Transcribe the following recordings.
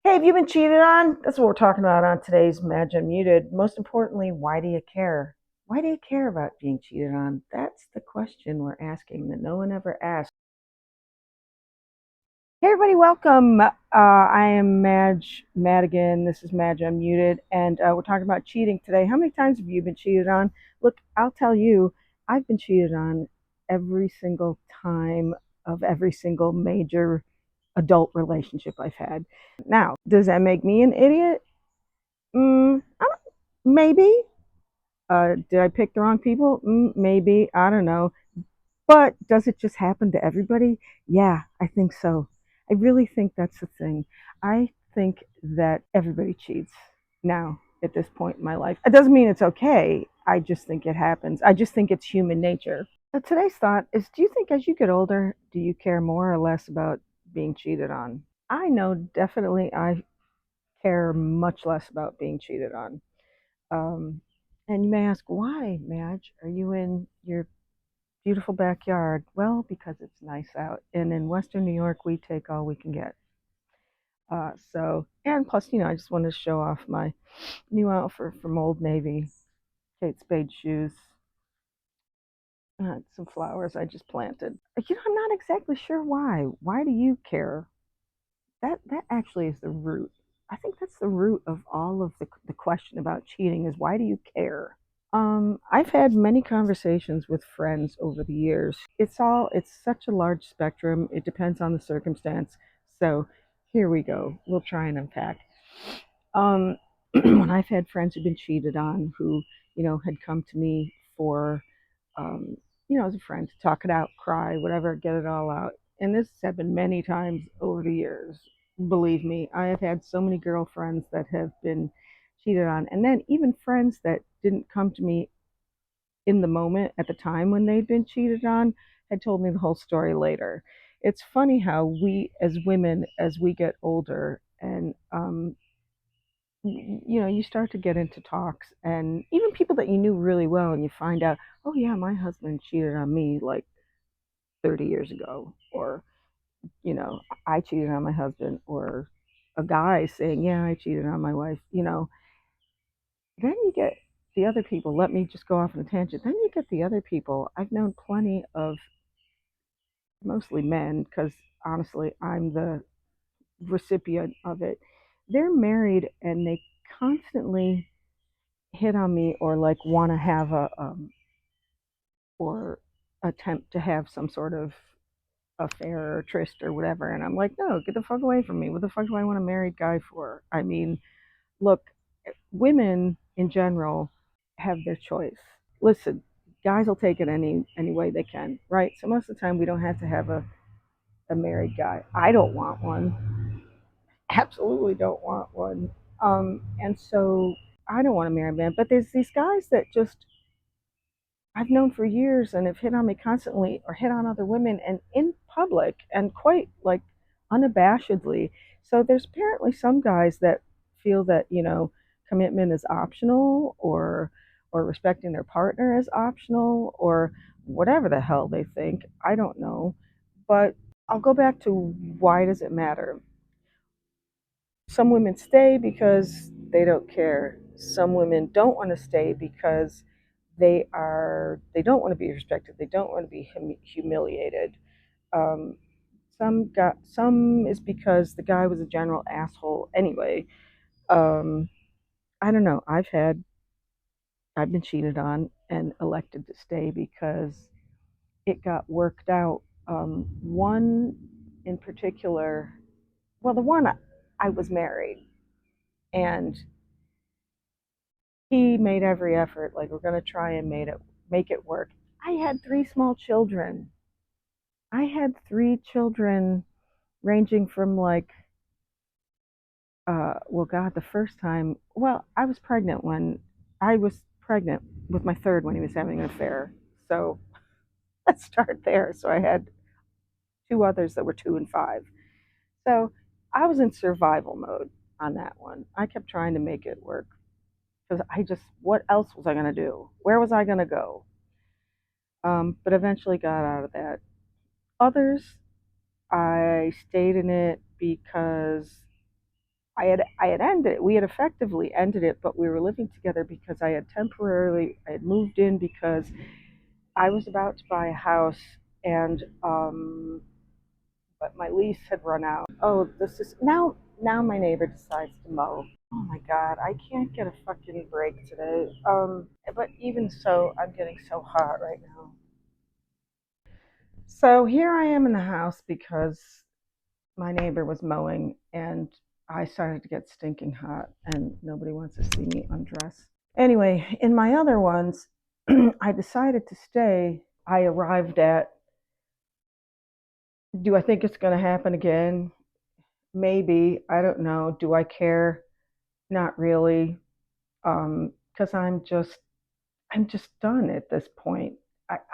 Hey, have you been cheated on? That's what we're talking about on today's Madge Unmuted. Most importantly, why do you care? Why do you care about being cheated on? That's the question we're asking that no one ever asked. Hey, everybody, welcome. I am Madge Madigan. This is Madge Unmuted, and we're talking about cheating today. How many times have you been cheated on? Look, I'll tell you, I've been cheated on every single time of every single major adult relationship I've had. Now, does that make me an idiot? I don't, maybe. Did I pick the wrong people? Maybe. I don't know. But does it just happen to everybody? Yeah, I think so. I really think that's the thing. I think that everybody cheats now at this point in my life. It doesn't mean it's okay. I just think it happens. I just think it's human nature. Today's thought is, do you think as you get older, do you care more or less about being cheated on? I know definitely I care much less about being cheated on. Um, and you may ask, why, Madge? Are you in your beautiful backyard? Well, because it's nice out. And in Western New York, we take all we can get. And plus, I just wanted to show off my new outfit from Old Navy, Kate Spade shoes, some flowers I just planted. I'm not exactly sure why. Why do you care? That actually is the root. I think that's the root of all of the question about cheating is, why do you care? I've had many conversations with friends over the years. It's such a large spectrum. It depends on the circumstance. So here we go. We'll try and unpack. Um, when I've had friends who've been cheated on, who, had come to me for, um, as a friend to talk it out, cry, whatever, get it all out. And this has happened many times over the years. Believe me, I have had so many girlfriends that have been cheated on. And then even friends that didn't come to me in the moment at the time when they'd been cheated on had told me the whole story later. It's funny how we as women, as we get older, and you start to get into talks, and even people that you knew really well, and you find out, oh yeah, my husband cheated on me like 30 years ago, or you know, I cheated on my husband, or a guy saying, yeah, I cheated on my wife. Then you get the other people. Let me just go off on a tangent. Then you get the other people. I've known plenty of mostly men, because honestly, I'm the recipient of it. They're married and they constantly hit on me, or like want to have or attempt to have some sort of affair or tryst or whatever. And I'm like, no, get the fuck away from me. What the fuck do I want a married guy for? I mean, look, women in general have their choice. Listen, guys will take it any way they can, right? So most of the time we don't have to have a married guy. I don't want one. Absolutely don't want one. And so I don't want to marry a man. But there's these guys that just I've known for years and have hit on me constantly, or hit on other women, and in public, and quite like unabashedly. So there's apparently some guys that feel that, commitment is optional, or respecting their partner is optional, or whatever the hell they think. I don't know. But I'll go back to, why does it matter? Some women stay because they don't care. Some women don't want to stay because they don't want to be respected. They don't want to be humiliated. Um, some is because the guy was a general asshole anyway. Um, I don't know. I've been cheated on and elected to stay because it got worked out. One in particular, well, the one I was married, and he made every effort, like, we're going to try and make it work. I had three small children. I had three children, ranging from like, well, God, the first time, well, I was pregnant with my third when he was having an affair. So let's start there. So I had two others that were 2 and 5. So I was in survival mode on that one. I kept trying to make it work, because what else was I going to do? Where was I going to go? But eventually got out of that. Others, I stayed in it because I had ended it. We had effectively ended it, but we were living together because I had moved in because I was about to buy a house, and but my lease had run out. Oh, this is now my neighbor decides to mow. Oh my god, I can't get a fucking break today. But even so, I'm getting so hot right now. So here I am in the house because my neighbor was mowing and I started to get stinking hot and nobody wants to see me undress. Anyway, in my other ones, I decided to stay. I arrived at, do I think it's going to happen again? Maybe. I don't know. Do I care? Not really. Because I'm just done at this point.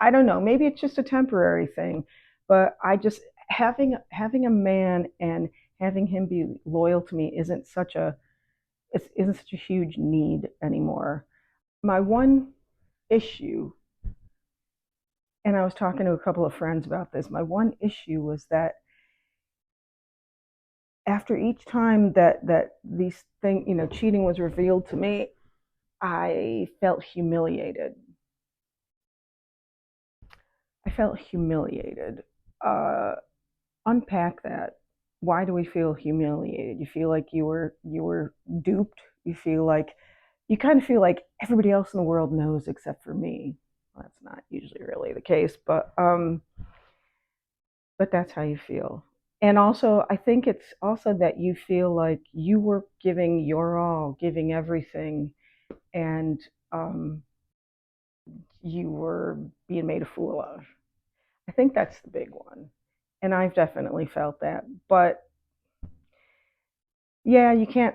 I don't know. Maybe it's just a temporary thing, but I just having a man and having him be loyal to me isn't such a huge need anymore. My one issue, and I was talking to a couple of friends about this. My one issue was that after each time that these thing, cheating was revealed to me, I felt humiliated. I felt humiliated. Uh, Unpack that. Why do we feel humiliated? You feel like you were duped. You kind of feel like everybody else in the world knows except for me. Well, that's not usually really the case, but that's how you feel. And also, I think it's also that you feel like you were giving your all, giving everything, and um, you were being made a fool of. I think that's the big one. And I've definitely felt that. But yeah, you can't.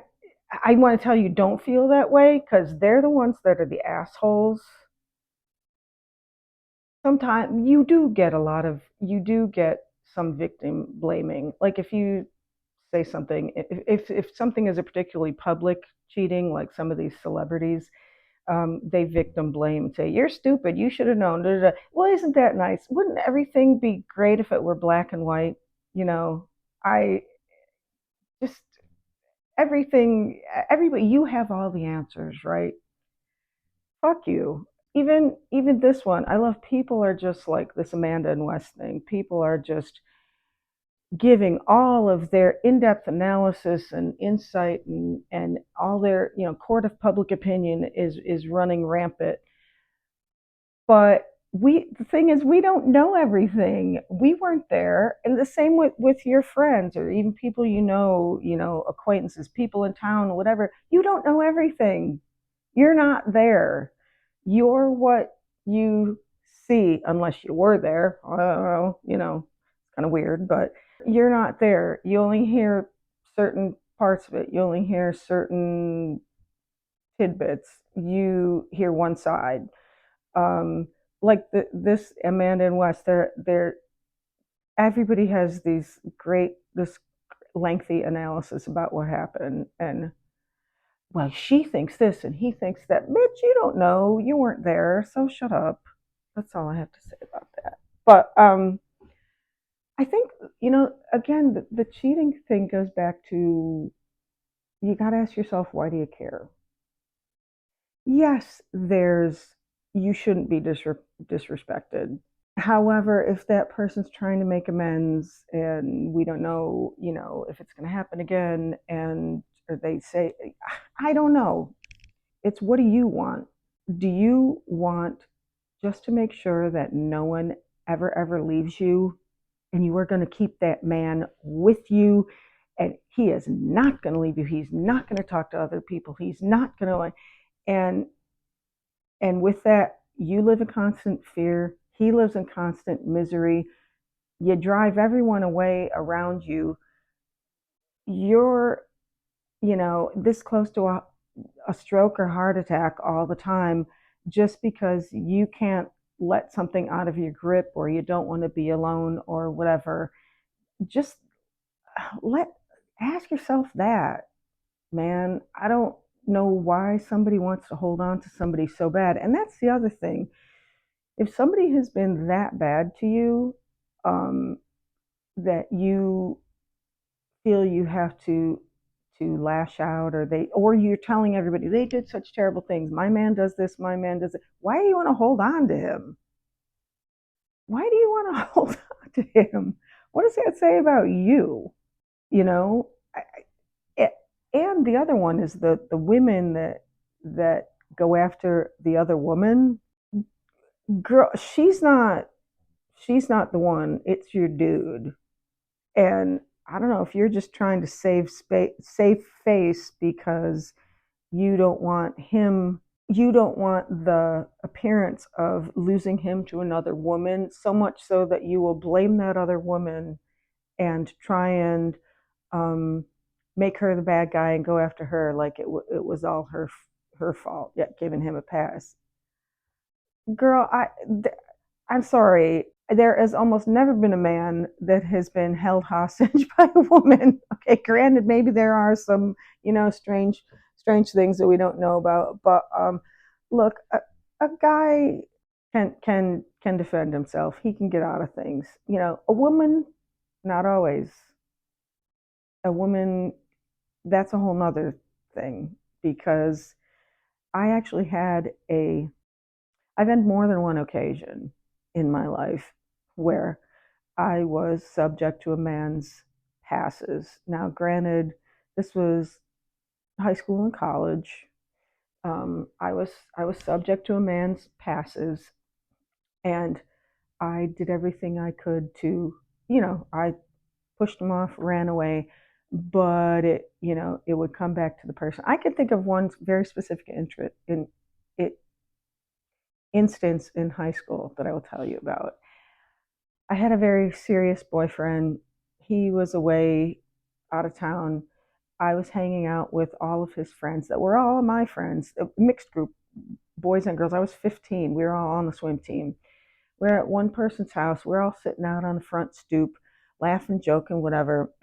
I want to tell you, don't feel that way because they're the ones that are the assholes. Sometimes you do get some victim blaming. Like if you say something, if something is a particularly public cheating, like some of these celebrities, they victim blame and say, "You're stupid. You should have known." Da, da, da. Well, isn't that nice? Wouldn't everything be great if it were black and white? You know, I just everything, everybody, you have all the answers, right? Fuck you. Even this one, I love people are just like this Amanda and West thing. People are just giving all of their in-depth analysis and insight and all their, court of public opinion is running rampant. But the thing is we don't know everything. We weren't there. And the same with your friends or even people acquaintances, people in town, whatever. You don't know everything. You're not there. You're what you see, unless you were there. I don't know, it's kind of weird, but you're not there. You only hear certain parts of it. You only hear certain tidbits. You hear one side. Um, like this Amanda and West, they're everybody has this lengthy analysis about what happened, and well, she thinks this and he thinks that. Bitch, you don't know. You weren't there, so shut up. That's all I have to say about that. But I think, again, the cheating thing goes back to you got to ask yourself, why do you care? Yes, you shouldn't be disrespected. However, if that person's trying to make amends and we don't know, if it's going to happen again, and or they say, I don't know, it's what do you want? Do you want just to make sure that no one ever leaves you and you are going to keep that man with you and he is not going to leave you, he's not going to talk to other people, he's not going to, and with that you live in constant fear, he lives in constant misery, you drive everyone away around you, you're this close to a stroke or heart attack all the time just because you can't let something out of your grip or you don't want to be alone or whatever. Just let ask yourself that, man. I don't know why somebody wants to hold on to somebody so bad. And that's the other thing. If somebody has been that bad to you, that you feel you have to to lash out, or you're telling everybody they did such terrible things. My man does this, my man does it. Why do you want to hold on to him? Why do you want to hold on to him? What does that say about you? You know, it, and the other one is the women that go after the other woman. Girl, she's not the one. It's your dude. And I don't know if you're just trying to save face because you don't want him. You don't want the appearance of losing him to another woman, so much so that you will blame that other woman and try and um, make her the bad guy and go after her like it was all her fault, yet giving him a pass. Girl, I'm sorry. There has almost never been a man that has been held hostage by a woman. Okay, granted, maybe there are some, strange things that we don't know about. But look, a guy can defend himself. He can get out of things. A woman, not always. A woman, that's a whole nother thing because I actually I've had more than one occasion in my life where I was subject to a man's passes. Now, granted, this was high school and college. I was subject to a man's passes, and I did everything I could to, I pushed him off, ran away, but it would come back to the person. I could think of one very specific interest in it instance in high school that I will tell you about. I had a very serious boyfriend. He was away out of town. I was hanging out with all of his friends that were all my friends, a mixed group, boys and girls. I was 15. We were all on the swim team. We're at one person's house. We're all sitting out on the front stoop, laughing, joking, whatever.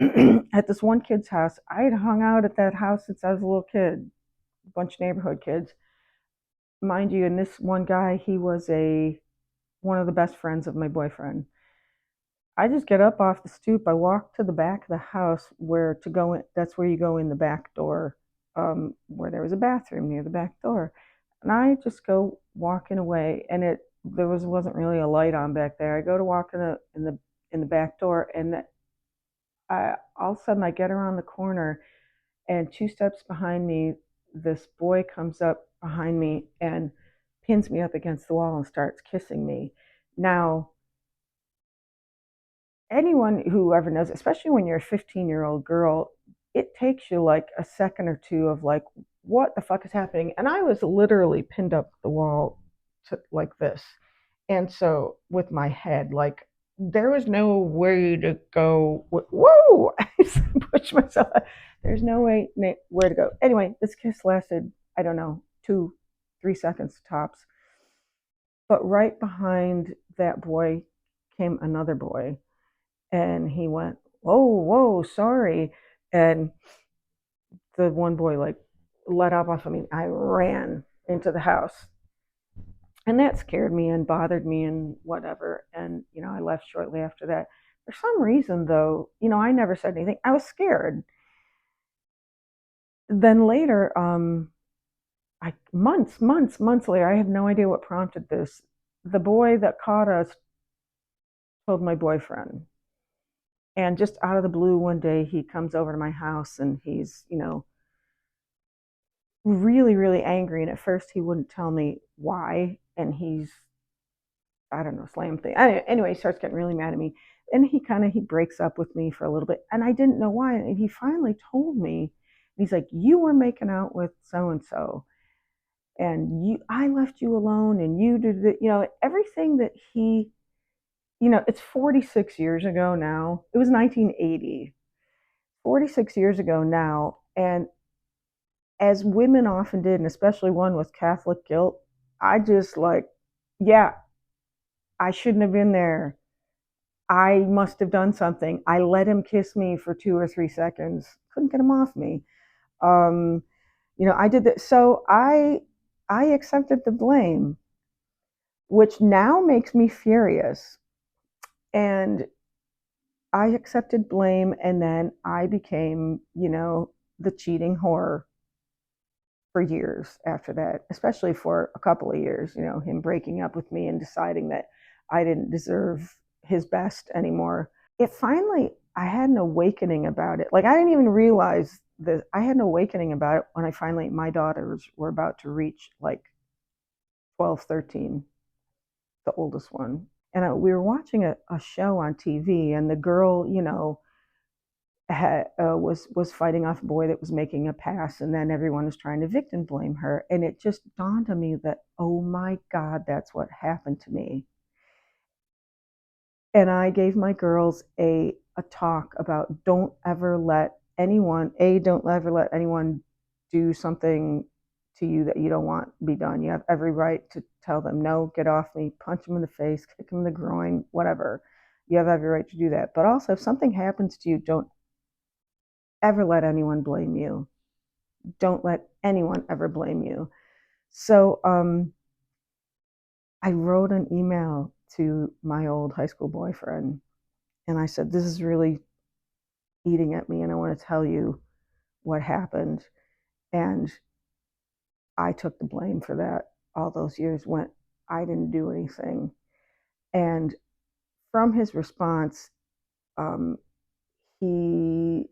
At this one kid's house, I had hung out at that house since I was a little kid, a bunch of neighborhood kids. Mind you, and this one guy, he was one of the best friends of my boyfriend. I just get up off the stoop. I walk to the back of the house where to go in. That's where you go in the back door, where there was a bathroom near the back door. And I just go walking away, and there wasn't really a light on back there. I go to walk in the back door, and all of a sudden I get around the corner, and two steps behind me, this boy comes up behind me and pins me up against the wall and starts kissing me. Now, anyone who ever knows, especially when you're a 15-year-old girl, it takes you like a second or two of like, what the fuck is happening? And I was literally pinned up the wall like this. And so with my head, like there was no way to go. Whoa! I pushed myself. There's no way where to go. Anyway, this kiss lasted, I don't know, 2, 3 seconds tops. But right behind that boy came another boy, and he went, "Whoa, whoa, sorry." And the one boy like let up off of me. I ran into the house, and that scared me and bothered me and whatever. And I left shortly after that. For some reason, though, I never said anything. I was scared. Then later, months later, I have no idea what prompted this. The boy that caught us told my boyfriend. And just out of the blue, one day he comes over to my house and he's, really, really angry. And at first he wouldn't tell me why. And he's, I don't know, slam thing. Anyway, he starts getting really mad at me. And he breaks up with me for a little bit. And I didn't know why. And he finally told me, he's like, "You were making out with so and so. And I left you alone and you did it." Everything that it's 46 years ago now. It was 1980. 46 years ago now. And as women often did, and especially one with Catholic guilt, I just like, yeah, I shouldn't have been there. I must have done something. I let him kiss me for 2 or 3 seconds. Couldn't get him off me. Um, I did that. So I accepted the blame, which now makes me furious. And I accepted blame, and then I became, the cheating horror for years after that, especially for a couple of years, him breaking up with me and deciding that I didn't deserve his best anymore. It finally, I had an awakening about it. Like, I didn't even realize that I had an awakening about it when my daughters were about to reach like 12, 13, the oldest one. And we were watching a show on TV, and the girl, was fighting off a boy that was making a pass, and then everyone was trying to victim blame her. And it just dawned on me that, oh my God, that's what happened to me. And I gave my girls a talk about don't ever let anyone do something to you that you don't want to be done. You have every right to tell them, no, get off me, punch them in the face, kick them in the groin, whatever. You have every right to do that. But also, if something happens to you, don't ever let anyone blame you. Don't let anyone ever blame you. So I wrote an email to my old high school boyfriend, and I said, this is really eating at me, and I want to tell you what happened. And I took the blame for that all those years when I didn't do anything. And from his response, he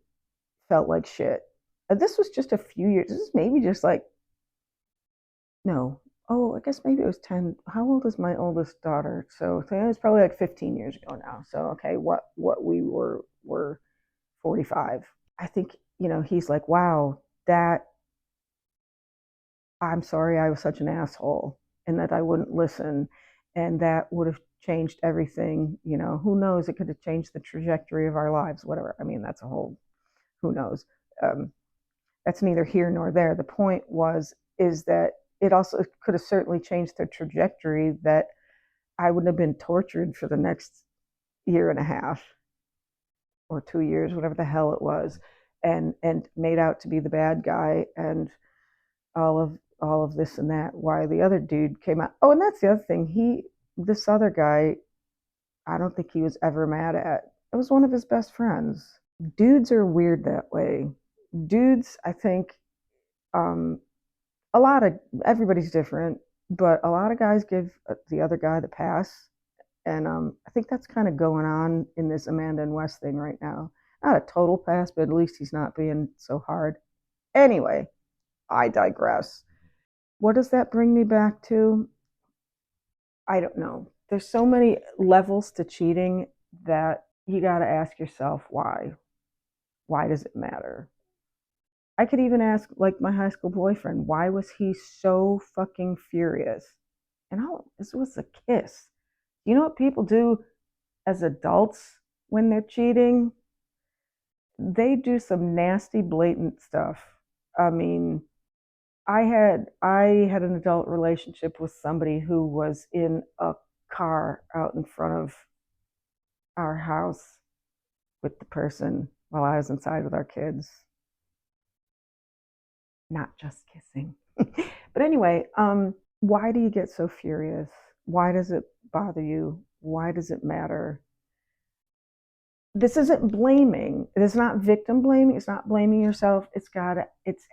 felt like shit. This was just a few years. This is maybe just like, no. Oh, I guess maybe it was 10. How old is my oldest daughter? So it was probably like 15 years ago now. So, okay, what we were 45. I think, he's like, wow, that, I'm sorry I was such an asshole and that I wouldn't listen. And that would have changed everything. Who knows? It could have changed the trajectory of our lives, whatever. I mean, that's a whole, who knows? That's neither here nor there. The point is that it also could have certainly changed the trajectory, that I wouldn't have been tortured for the next year and a half or 2 years, whatever the hell it was, and made out to be the bad guy, and all of this and that. Why the other dude came out. Oh, and that's the other thing. This other guy, I don't think he was ever mad at. It was one of his best friends. Dudes are weird that way. Dudes, I think, a lot of everybody's different, but a lot of guys give the other guy the pass. And I think that's kind of going on in this Amanda and Wes thing right now. Not a total pass, but at least he's not being so hard. Anyway, I digress. What does that bring me back to? I don't know. There's so many levels to cheating that you got to ask yourself why. Why does it matter? I could even ask, like, my high school boyfriend, why was he so fucking furious? And this was a kiss. You know what people do as adults when they're cheating? They do some nasty, blatant stuff. I mean, I had an adult relationship with somebody who was in a car out in front of our house with the person while I was inside with our kids. Not just kissing. But anyway, why do you get so furious? Why does it bother you? Why does it matter? This isn't blaming. It's not victim blaming. It's not blaming yourself. It's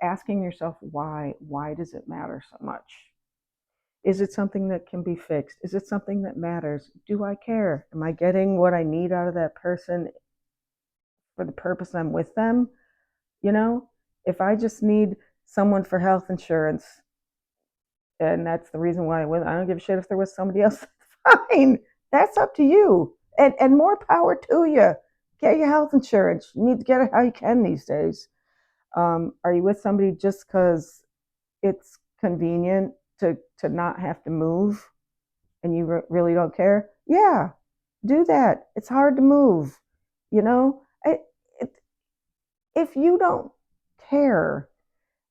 asking yourself why. Why does it matter so much? Is it something that can be fixed? Is it something that matters? Do I care? Am I getting what I need out of that person for the purpose I'm with them? If I just need someone for health insurance, and that's the reason why I don't give a shit if there was somebody else. Fine, that's up to you, and more power to you. Get your health insurance. You need to get it how you can these days. Are you with somebody just because it's convenient to not have to move, and you really don't care? Yeah, do that. It's hard to move. You know, if you don't care,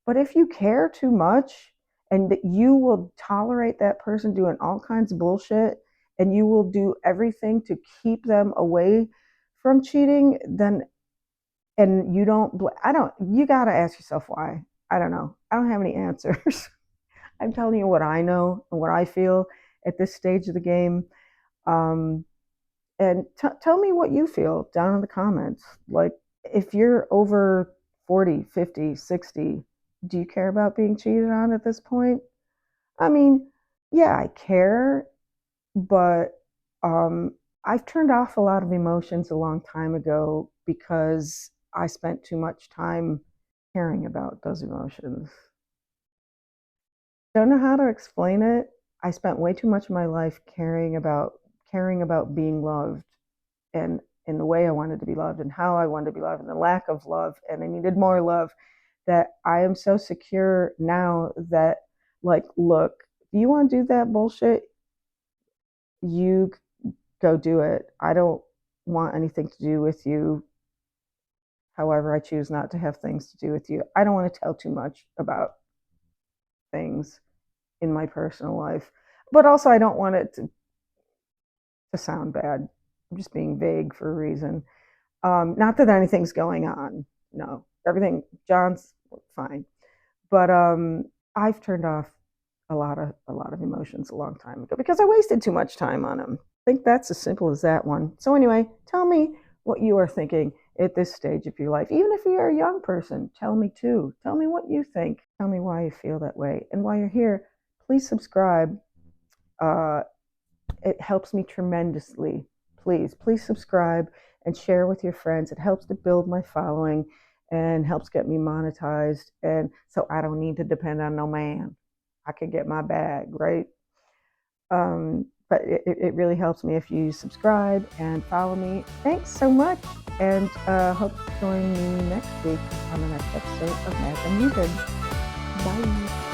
but if you care too much and that you will tolerate that person doing all kinds of bullshit and you will do everything to keep them away from cheating, then, and you don't, you got to ask yourself why. I don't know. I don't have any answers. I'm telling you what I know and what I feel at this stage of the game. And tell me what you feel down in the comments. Like, if you're over 40, 50, 60. Do you care about being cheated on at this point? I mean, yeah, I care, but um, I've turned off a lot of emotions a long time ago because I spent too much time caring about those emotions. Don't know how to explain it. I spent way too much of my life caring about being loved and in the way I wanted to be loved and how I wanted to be loved and the lack of love and I needed more love that I am so secure now that like look, do you want to do that bullshit? You go do it. I don't want anything to do with you. However, I choose not to have things to do with you. I don't want to tell too much about things in my personal life, but also I don't want it to sound bad. I'm just being vague for a reason. Not that anything's going on. No, everything. John's fine, but I've turned off a lot of emotions a long time ago because I wasted too much time on them. I think that's as simple as that one. So anyway, tell me what you are thinking at this stage of your life. Even if you're a young person, tell me too. Tell me what you think. Tell me why you feel that way. And while you're here, please subscribe. Uh, it helps me tremendously. Please subscribe and share with your friends. It helps to build my following and helps get me monetized. And so I don't need to depend on no man. I can get my bag, right? But it really helps me if you subscribe and follow me. Thanks so much. And hope to join me next week on the next episode of Madge Unmuted. Bye.